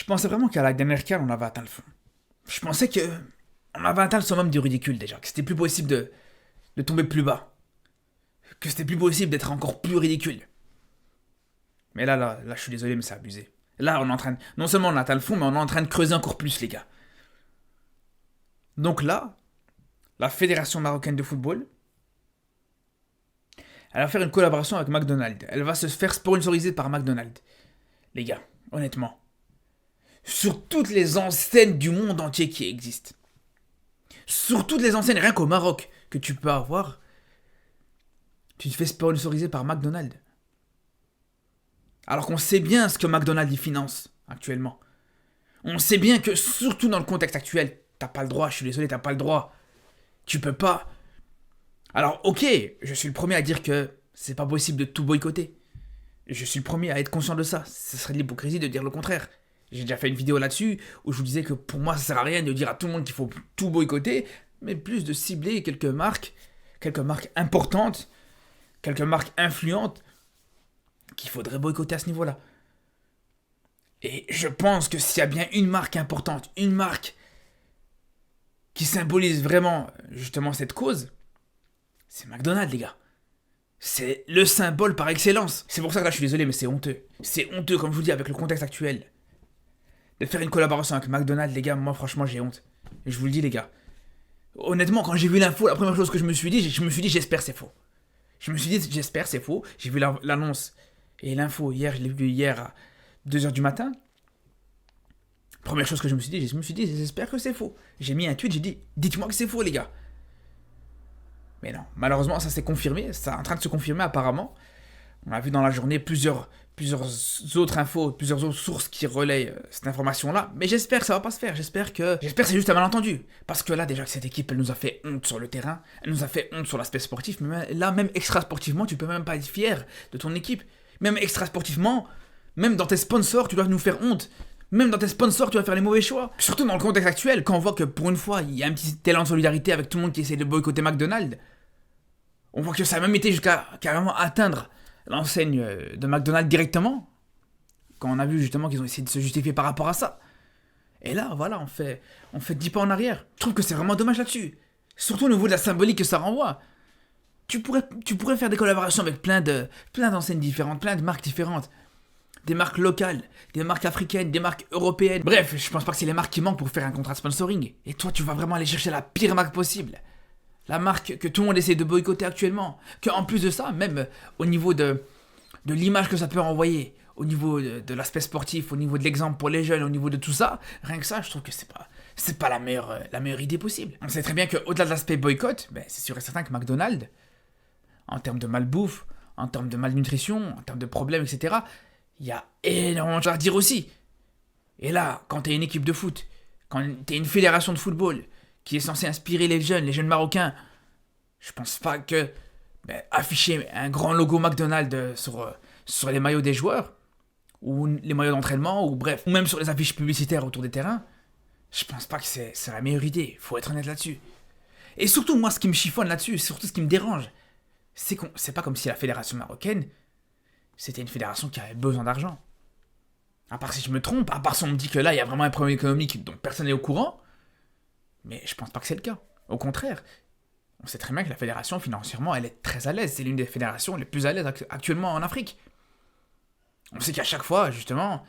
Je pensais vraiment qu'à la dernière CAN, on avait atteint le fond. Je pensais que on avait atteint le summum du ridicule déjà, que c'était plus possible de tomber plus bas, que c'était plus possible d'être encore plus ridicule. Mais là, je suis désolé, mais c'est abusé. Là, on est en train de... Non seulement on a atteint le fond, mais on est en train de creuser encore plus, les gars. Donc là, la Fédération marocaine de football, elle va faire une collaboration avec McDonald's. Elle va se faire sponsoriser par McDonald's. Les gars, honnêtement, sur toutes les enseignes du monde entier qui existent, sur toutes les enseignes, rien qu'au Maroc, que tu peux avoir, tu te fais sponsoriser par McDonald's. Alors qu'on sait bien ce que McDonald's y finance actuellement. On sait bien que, surtout dans le contexte actuel, t'as pas le droit, je suis désolé, t'as pas le droit. Tu peux pas. Alors, ok, je suis le premier à dire que c'est pas possible de tout boycotter. Je suis le premier à être conscient de ça. Ce serait de l'hypocrisie de dire le contraire. J'ai déjà fait une vidéo là-dessus où je vous disais que pour moi ça sert à rien de dire à tout le monde qu'il faut tout boycotter, mais plus de cibler quelques marques importantes, quelques marques influentes qu'il faudrait boycotter à ce niveau-là. Et je pense que s'il y a bien une marque importante, une marque qui symbolise vraiment justement cette cause, c'est McDonald's, les gars. C'est le symbole par excellence. C'est pour ça que là je suis désolé, mais c'est honteux. C'est honteux, comme je vous dis, avec le contexte actuel. De faire une collaboration avec McDonald's, les gars, moi franchement j'ai honte. Et je vous le dis, les gars. Honnêtement, quand j'ai vu l'info, la première chose que je me suis dit, j'espère c'est faux. Je me suis dit, j'espère c'est faux. J'ai vu l'annonce et l'info hier, je l'ai vu hier à 2h du matin. Première chose que je me suis dit, j'espère que c'est faux. J'ai mis un tweet, j'ai dit, dites-moi que c'est faux, les gars. Mais non, malheureusement, ça s'est confirmé, ça est en train de se confirmer apparemment. On a vu dans la journée plusieurs autres infos, plusieurs autres sources qui relayent cette information-là. Mais j'espère que ça va pas se faire, j'espère que c'est juste un malentendu. Parce que là, déjà que cette équipe, elle nous a fait honte sur le terrain, elle nous a fait honte sur l'aspect sportif, mais là, même extra-sportivement, tu peux même pas être fier de ton équipe. Même extra-sportivement, même dans tes sponsors, tu dois nous faire honte. Même dans tes sponsors, tu vas faire les mauvais choix. Surtout dans le contexte actuel, quand on voit que pour une fois, il y a un petit élan de solidarité avec tout le monde qui essaie de boycotter McDonald's. On voit que ça a même été jusqu'à carrément atteindre l'enseigne de McDonald's directement. Quand on a vu justement qu'ils ont essayé de se justifier par rapport à ça. Et là, voilà, on fait 10 pas en arrière. Je trouve que c'est vraiment dommage là-dessus. Surtout au niveau de la symbolique que ça renvoie. Tu pourrais faire des collaborations avec plein d'enseignes différentes, plein de marques différentes. Des marques locales, des marques africaines, des marques européennes. Bref, je pense pas que c'est les marques qui manquent pour faire un contrat de sponsoring. Et toi, tu vas vraiment aller chercher la pire marque possible. La marque que tout le monde essaie de boycotter actuellement. Que en plus de ça, même au niveau de l'image que ça peut renvoyer, au niveau de l'aspect sportif, au niveau de l'exemple pour les jeunes, au niveau de tout ça, rien que ça, je trouve que c'est pas la meilleure idée possible. On sait très bien qu'au-delà de l'aspect boycott, c'est sûr et certain que McDonald's, en termes de malbouffe, en termes de malnutrition, en termes de problèmes, etc., il y a énormément de choses à dire aussi. Et là, quand t'es une équipe de foot, quand t'es une fédération de football qui est censée inspirer les jeunes marocains, je pense pas que afficher un grand logo McDonald's sur les maillots des joueurs, ou les maillots d'entraînement, ou bref, ou même sur les affiches publicitaires autour des terrains, je pense pas que c'est la meilleure idée. Faut être honnête là-dessus. Et surtout, moi, ce qui me chiffonne là-dessus, surtout ce qui me dérange, c'est pas comme si la fédération marocaine, c'était une fédération qui avait besoin d'argent. À part si je me trompe, à part si on me dit que là, il y a vraiment un problème économique dont personne n'est au courant, mais je pense pas que c'est le cas. Au contraire, on sait très bien que la fédération, financièrement, elle est très à l'aise. C'est l'une des fédérations les plus à l'aise actuellement en Afrique. On sait qu'à chaque fois, justement,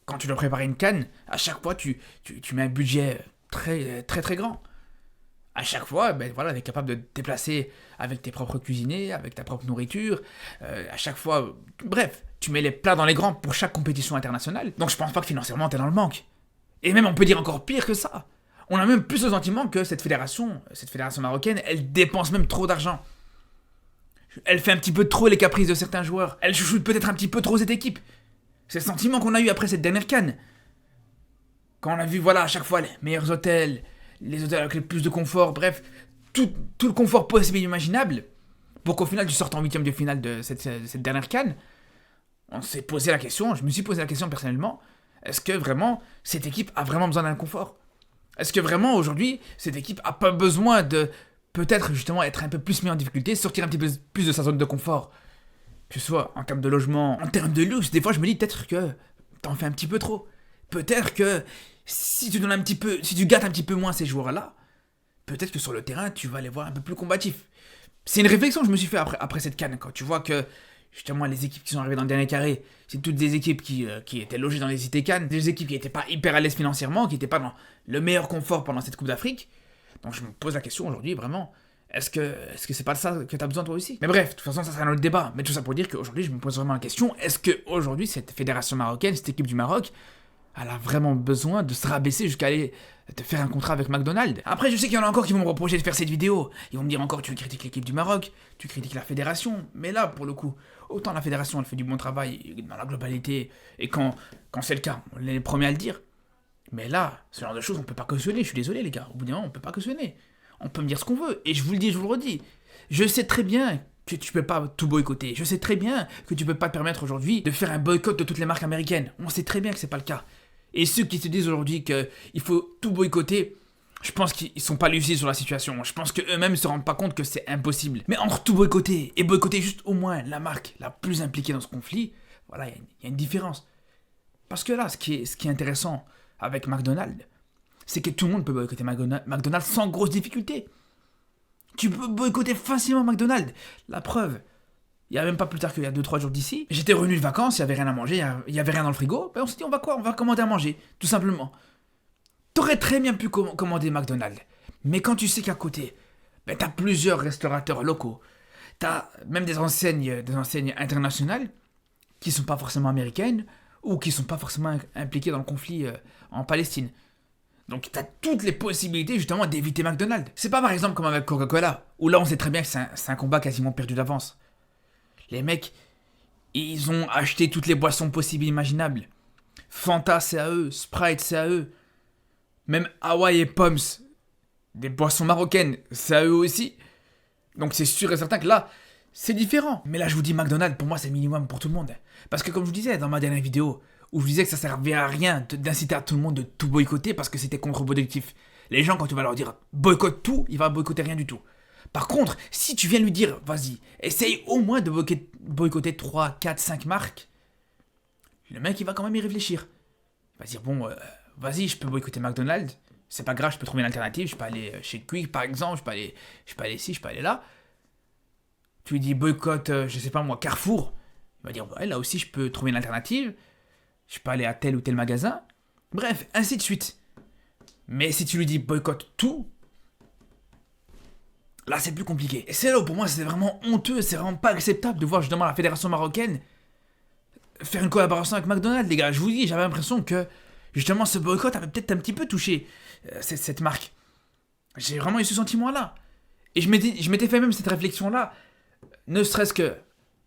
quand tu dois préparer une CAN, à chaque fois, tu mets un budget très, très, très grand. À chaque fois, voilà, tu es capable de te déplacer avec tes propres cuisiniers, avec ta propre nourriture. À chaque fois, bref, tu mets les plats dans les grands pour chaque compétition internationale. Donc je pense pas que financièrement, t'es dans le manque. Et même, on peut dire encore pire que ça. On a même plus le sentiment que cette fédération marocaine, elle dépense même trop d'argent. Elle fait un petit peu trop les caprices de certains joueurs. Elle chouchoute peut-être un petit peu trop cette équipe. C'est le sentiment qu'on a eu après cette dernière CAN. Quand on a vu, voilà, à chaque fois, les meilleurs hôtels, les hôtels avec le plus de confort, bref, tout le confort possible et imaginable, pour qu'au final tu sortes en 8ème de finale de cette dernière CAN. On s'est posé la question, je me suis posé la question personnellement, est-ce que vraiment cette équipe a vraiment besoin d'un confort ? Est-ce que vraiment aujourd'hui cette équipe a pas besoin de peut-être justement être un peu plus mis en difficulté, sortir un petit peu plus de sa zone de confort ? Que ce soit en termes de logement, en termes de luxe, des fois je me dis peut-être que t'en fais un petit peu trop. peut-être que si tu donnes un petit peu, si tu gâtes un petit peu moins ces joueurs-là, peut-être que sur le terrain, tu vas les voir un peu plus combatifs. C'est une réflexion que je me suis fait après cette CAN, quand tu vois que justement les équipes qui sont arrivées dans le dernier carré, c'est toutes des équipes qui étaient logées dans les cités CAN, des équipes qui n'étaient pas hyper à l'aise financièrement, qui n'étaient pas dans le meilleur confort pendant cette Coupe d'Afrique. Donc je me pose la question aujourd'hui, vraiment, est-ce que c'est pas de ça que tu as besoin toi aussi? Mais bref, de toute façon, ça sera un autre débat. Mais tout ça pour dire qu'aujourd'hui, je me pose vraiment la question, est-ce qu'aujourd'hui, cette fédération marocaine, cette équipe du Maroc, elle a vraiment besoin de se rabaisser jusqu'à aller te faire un contrat avec McDonald's? Après, je sais qu'il y en a encore qui vont me reprocher de faire cette vidéo. Ils vont me dire encore, tu critiques l'équipe du Maroc, tu critiques la fédération. Mais là, pour le coup, autant la fédération, elle fait du bon travail dans la globalité, et quand c'est le cas, on est les premiers à le dire. Mais là, ce genre de choses, on peut pas cautionner. Je suis désolé, les gars. Au bout d'un moment, on peut pas cautionner. On peut me dire ce qu'on veut. Et je vous le dis, je vous le redis. Je sais très bien que tu peux pas tout boycotter. Je sais très bien que tu peux pas te permettre aujourd'hui de faire un boycott de toutes les marques américaines. On sait très bien que c'est pas le cas. Et ceux qui se disent aujourd'hui qu'il faut tout boycotter, je pense qu'ils sont pas lucides sur la situation. Je pense qu'eux-mêmes ne se rendent pas compte que c'est impossible. Mais entre tout boycotter et boycotter juste au moins la marque la plus impliquée dans ce conflit, voilà, il y a une différence. Parce que là, ce qui est intéressant avec McDonald's, c'est que tout le monde peut boycotter McDonald's sans grosse difficulté. Tu peux boycotter facilement McDonald's. La preuve, il n'y a même pas plus tard qu'il y a 2-3 jours d'ici, j'étais revenu de vacances, il n'y avait rien à manger, il n'y avait rien dans le frigo, ben on s'est dit on va quoi? On va commander à manger, tout simplement. T'aurais très bien pu commander McDonald's. Mais quand tu sais qu'à côté, ben t'as plusieurs restaurateurs locaux, t'as même des enseignes internationales qui sont pas forcément américaines ou qui sont pas forcément impliquées dans le conflit en Palestine. Donc t'as toutes les possibilités justement d'éviter McDonald's. C'est pas par exemple comme avec Coca-Cola, où là on sait très bien que c'est un combat quasiment perdu d'avance. Les mecs, ils ont acheté toutes les boissons possibles et imaginables. Fanta c'est à eux, Sprite c'est à eux. Même Hawaii et Poms, des boissons marocaines, c'est à eux aussi. Donc c'est sûr et certain que là, c'est différent. Mais là je vous dis McDonald's, pour moi c'est minimum pour tout le monde. Parce que comme je vous disais dans ma dernière vidéo, où je disais que ça servait à rien d'inciter à tout le monde de tout boycotter parce que c'était contre-productif. Les gens, quand tu vas leur dire boycotte tout, il va boycotter rien du tout. Par contre, si tu viens lui dire vas-y, essaye au moins de boycotter 3, 4, 5 marques, le mec il va quand même y réfléchir. Il va se dire bon, vas-y, je peux boycotter McDonald's, c'est pas grave, je peux trouver une alternative, je peux aller chez Quick par exemple, je peux aller ici, je peux aller là. Tu lui dis boycott, je sais pas moi, Carrefour, il va dire ouais, là aussi je peux trouver une alternative. Je peux aller à tel ou tel magasin. Bref, ainsi de suite. Mais si tu lui dis boycott tout, là c'est plus compliqué. Et c'est là où pour moi c'est vraiment honteux, c'est vraiment pas acceptable de voir justement la fédération marocaine faire une collaboration avec McDonald's, les gars. Je vous dis, j'avais l'impression que justement ce boycott avait peut-être un petit peu touché cette marque. J'ai vraiment eu ce sentiment-là. Et je m'étais fait même cette réflexion-là, ne serait-ce que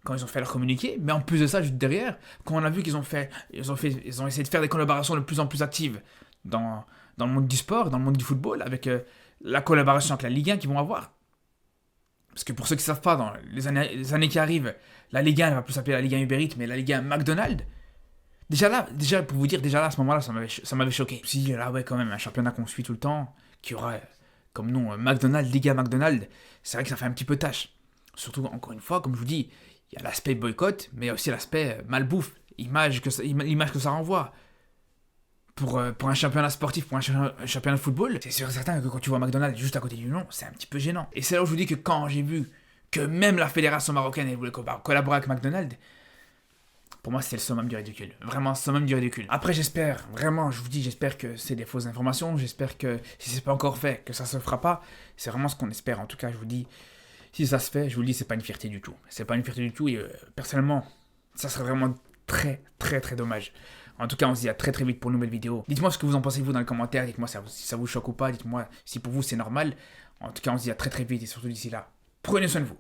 quand ils ont fait leur communiqué, mais en plus de ça, juste derrière, quand on a vu qu'ils ont essayé de faire des collaborations de plus en plus actives dans le monde du sport, dans le monde du football, avec la collaboration avec la Ligue 1 qu'ils vont avoir. Parce que pour ceux qui ne savent pas, dans les années qui arrivent, la Ligue 1 elle va plus s'appeler la Ligue 1 Uber Eats, mais la Ligue 1 McDonald's. Déjà pour vous dire, déjà là, à ce moment-là, ça m'avait choqué. Je me suis dit, là ouais, quand même, un championnat qu'on suit tout le temps, qui aura comme nom McDonald's, Ligue 1 McDonald's, c'est vrai que ça fait un petit peu tâche. Surtout, encore une fois, comme je vous dis, il y a l'aspect boycott, mais il y a aussi l'aspect malbouffe, l'image que ça renvoie. Pour un championnat sportif, pour un championnat de football, c'est sûr et certain que quand tu vois McDonald's juste à côté du nom, c'est un petit peu gênant. Et c'est là où je vous dis que quand j'ai vu que même la fédération marocaine elle voulait collaborer avec McDonald's, pour moi c'est le summum du ridicule. Vraiment, summum du ridicule. Après j'espère, vraiment, je vous dis, j'espère que c'est des fausses informations, j'espère que si c'est pas encore fait, que ça se fera pas. C'est vraiment ce qu'on espère, en tout cas je vous dis. Si ça se fait, je vous le dis, c'est pas une fierté du tout. C'est pas une fierté du tout et personnellement, ça serait vraiment très très très dommage. En tout cas, on se dit à très très vite pour une nouvelle vidéo. Dites-moi ce que vous en pensez vous dans les commentaires, dites-moi si ça vous choque ou pas, dites-moi si pour vous c'est normal. En tout cas, on se dit à très très vite et surtout d'ici là, prenez soin de vous.